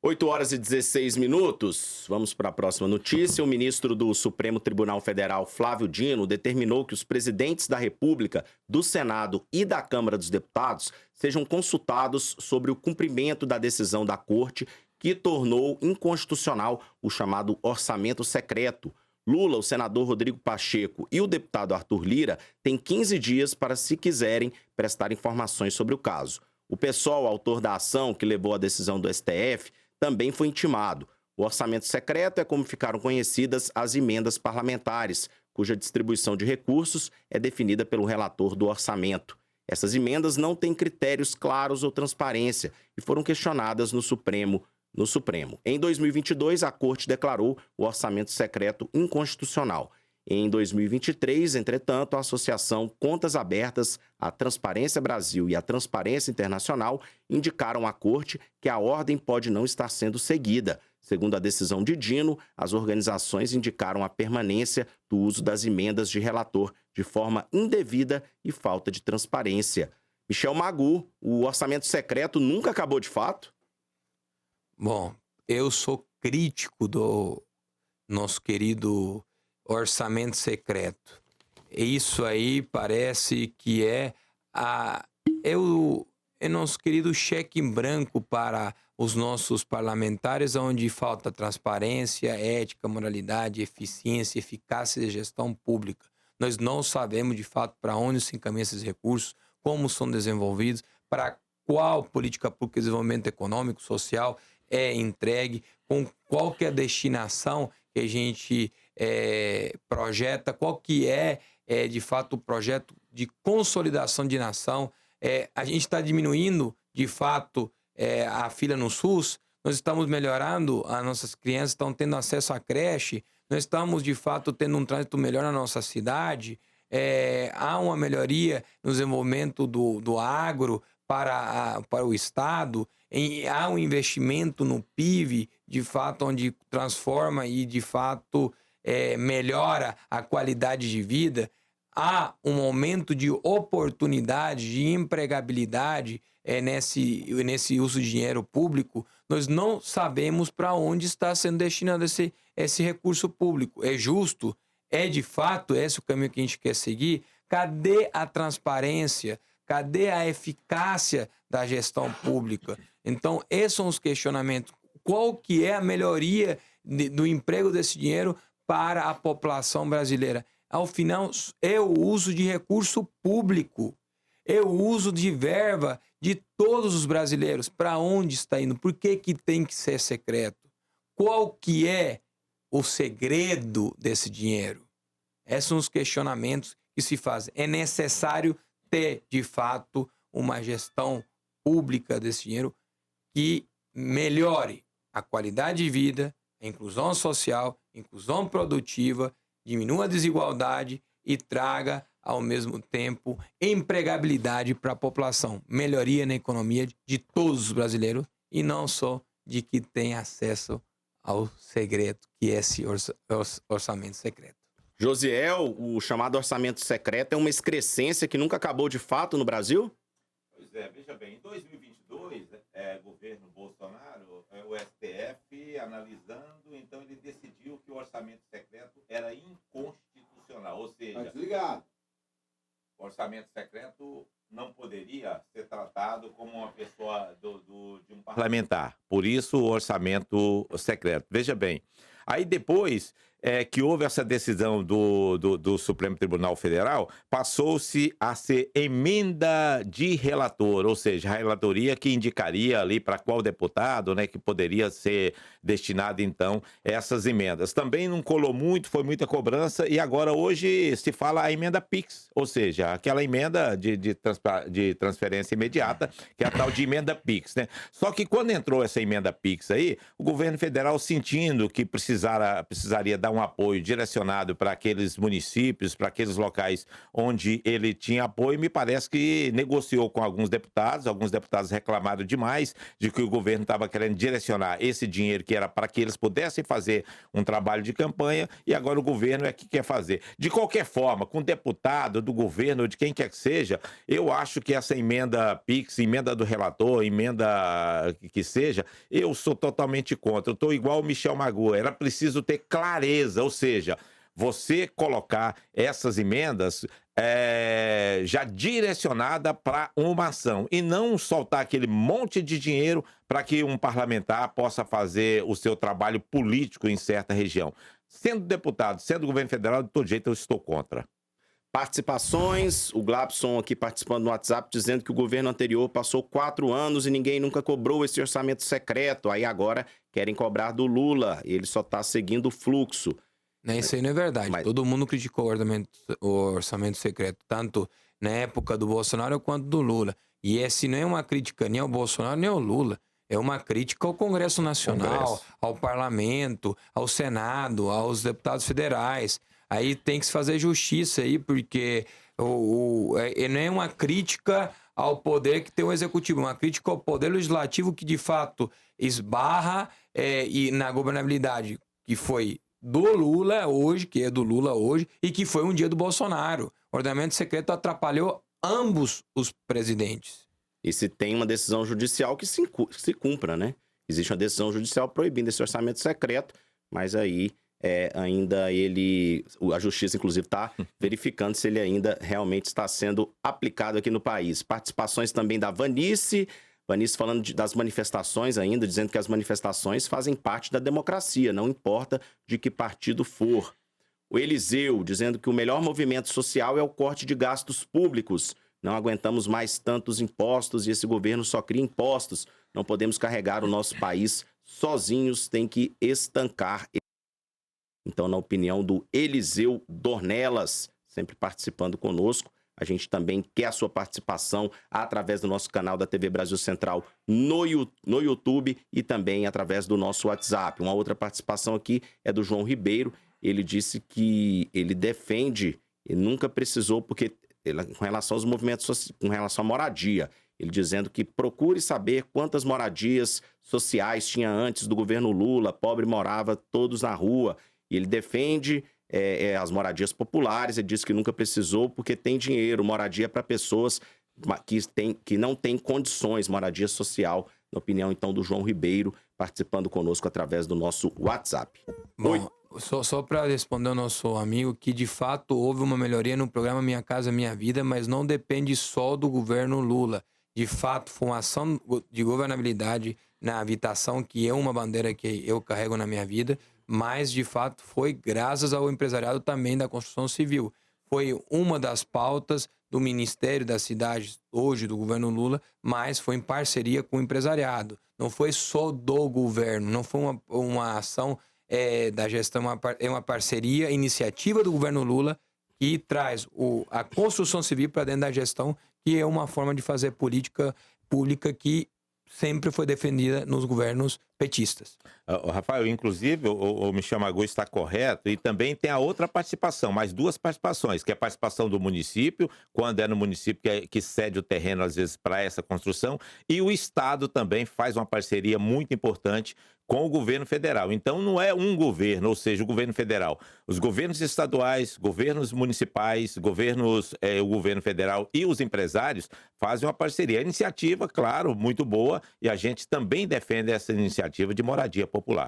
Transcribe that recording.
8h16. Vamos para a próxima notícia. O ministro do Supremo Tribunal Federal, Flávio Dino, determinou que os presidentes da República, do Senado e da Câmara dos Deputados sejam consultados sobre o cumprimento da decisão da Corte que tornou inconstitucional o chamado orçamento secreto. Lula, o senador Rodrigo Pacheco e o deputado Arthur Lira têm 15 dias para, se quiserem, prestar informações sobre o caso. O PSOL, autor da ação que levou à decisão do STF, também foi intimado. O orçamento secreto é como ficaram conhecidas as emendas parlamentares, cuja distribuição de recursos é definida pelo relator do orçamento. Essas emendas não têm critérios claros ou transparência e foram questionadas no Supremo. Em 2022, a Corte declarou o orçamento secreto inconstitucional. Em 2023, entretanto, a Associação Contas Abertas, a Transparência Brasil e a Transparência Internacional indicaram à Corte que a ordem pode não estar sendo seguida. Segundo a decisão de Dino, as organizações indicaram a permanência do uso das emendas de relator de forma indevida e falta de transparência. Michel Magu, o orçamento secreto nunca acabou de fato? Bom, eu sou crítico do nosso querido orçamento secreto. Isso aí parece que é o nosso querido cheque em branco para os nossos parlamentares, onde falta transparência, ética, moralidade, eficiência, eficácia de gestão pública. Nós não sabemos, de fato, para onde se encaminham esses recursos, como são desenvolvidos, para qual política pública de desenvolvimento econômico, social é entregue, com qual que é a destinação que a gente projeta, qual que é, de fato, o projeto de consolidação de nação. A gente está diminuindo, de fato, a fila no SUS, nós estamos melhorando, as nossas crianças estão tendo acesso à creche, nós estamos, de fato, tendo um trânsito melhor na nossa cidade, há uma melhoria no desenvolvimento do agro para o Estado, há um investimento no PIB, de fato, onde transforma e, de fato, melhora a qualidade de vida. Há um aumento de oportunidade, de empregabilidade nesse uso de dinheiro público. Nós não sabemos para onde está sendo destinado esse recurso público. É justo? É de fato esse o caminho que a gente quer seguir? Cadê a transparência? Cadê a eficácia da gestão pública? Então, esses são os questionamentos. Qual que é a melhoria do emprego desse dinheiro para a população brasileira? Ao final, é o uso de recurso público, é o uso de verba de todos os brasileiros. Para onde está indo? Por que tem que ser secreto? Qual que é o segredo desse dinheiro? Esses são os questionamentos que se fazem. É necessário ter, de fato, uma gestão pública desse dinheiro que melhore a qualidade de vida, a inclusão social, inclusão produtiva, diminua a desigualdade e traga, ao mesmo tempo, empregabilidade para a população. Melhoria na economia de todos os brasileiros e não só de que tem acesso ao segredo, que é esse orçamento secreto. Josiel, o chamado orçamento secreto é uma excrescência que nunca acabou de fato no Brasil? Pois é, veja bem, em 2022, governo Bolsonaro, o STF analisando, então ele decidiu que o orçamento secreto era inconstitucional, ou seja, o orçamento secreto não poderia ser tratado como uma pessoa de um parlamentar. Por isso o orçamento secreto. Veja bem, aí depois que houve essa decisão do Supremo Tribunal Federal, passou-se a ser emenda de relator, ou seja, a relatoria que indicaria ali para qual deputado, né, que poderia ser destinado, então, essas emendas. Também não colou muito, foi muita cobrança, e agora hoje se fala a emenda PIX, ou seja, aquela emenda de transferência imediata, que é a tal de emenda PIX, né? Só que quando entrou essa emenda PIX aí, o governo federal, sentindo que precisaria dar dar um apoio direcionado para aqueles municípios, para aqueles locais onde ele tinha apoio. Me parece que negociou com alguns deputados reclamaram demais de que o governo estava querendo direcionar esse dinheiro que era para que eles pudessem fazer um trabalho de campanha, e agora o governo é que quer fazer. De qualquer forma, com deputado do governo ou de quem quer que seja, eu acho que essa emenda PIX, emenda do relator, emenda que seja, eu sou totalmente contra. Eu estou igual o Michel Magoa, era preciso ter clareza, ou seja, você colocar essas emendas já direcionada para uma ação e não soltar aquele monte de dinheiro para que um parlamentar possa fazer o seu trabalho político em certa região. Sendo deputado, sendo governo federal, de todo jeito eu estou contra. Participações, o Glabson aqui participando no WhatsApp, dizendo que o governo anterior passou 4 anos e ninguém nunca cobrou esse orçamento secreto. Aí agora querem cobrar do Lula, e ele só está seguindo o fluxo. Isso aí não é verdade. Todo mundo criticou o orçamento secreto, tanto na época do Bolsonaro quanto do Lula. E esse não é uma crítica nem ao Bolsonaro nem ao Lula. É uma crítica ao Congresso Nacional, ao Parlamento, ao Senado, aos deputados federais. Aí tem que se fazer justiça aí, porque não é uma crítica ao poder que tem o executivo, uma crítica ao poder legislativo que de fato esbarra e na governabilidade que foi do Lula hoje, que é do Lula hoje, e que foi um dia do Bolsonaro. O ordenamento secreto atrapalhou ambos os presidentes. E se tem uma decisão judicial que se cumpra, né? Existe uma decisão judicial proibindo esse orçamento secreto, mas aí ainda a justiça, inclusive, está verificando se ele ainda realmente está sendo aplicado aqui no país. Participações também da Vanice falando das manifestações ainda, dizendo que as manifestações fazem parte da democracia, não importa de que partido for. O Eliseu, dizendo que o melhor movimento social é o corte de gastos públicos. Não aguentamos mais tantos impostos e esse governo só cria impostos. Não podemos carregar o nosso país sozinhos, tem que estancar. Então, na opinião do Eliseu Dornelas, sempre participando conosco, a gente também quer a sua participação através do nosso canal da TV Brasil Central no YouTube e também através do nosso WhatsApp. Uma outra participação aqui é do João Ribeiro. Ele disse que ele defende e nunca precisou, porque com relação aos movimentos, com relação à moradia, ele dizendo que procure saber quantas moradias sociais tinha antes do governo Lula, pobre morava todos na rua. E ele defende as moradias populares, ele diz que nunca precisou porque tem dinheiro, moradia para pessoas que não têm condições, moradia social, na opinião então do João Ribeiro, participando conosco através do nosso WhatsApp. Bom, só para responder ao nosso amigo, que de fato houve uma melhoria no programa Minha Casa Minha Vida, mas não depende só do governo Lula. De fato, foi uma ação de governabilidade na habitação, que é uma bandeira que eu carrego na minha vida, mas, de fato, foi graças ao empresariado também da construção civil. Foi uma das pautas do Ministério das Cidades, hoje, do governo Lula, mas foi em parceria com o empresariado. Não foi só do governo, não foi uma ação da gestão, é uma parceria, iniciativa do governo Lula, que traz a construção civil para dentro da gestão, que é uma forma de fazer política pública que sempre foi defendida nos governos petistas. Rafael, inclusive, o Michel Magoa está correto, e também tem a outra participação, mais 2 participações, que é a participação do município, quando é no município que cede o terreno, às vezes, para essa construção, e o Estado também faz uma parceria muito importante com o governo federal. Então, não é um governo, ou seja, o governo federal. Os governos estaduais, governos municipais, o governo federal e os empresários fazem uma parceria. A iniciativa, claro, muito boa, e a gente também defende essa iniciativa de moradia popular.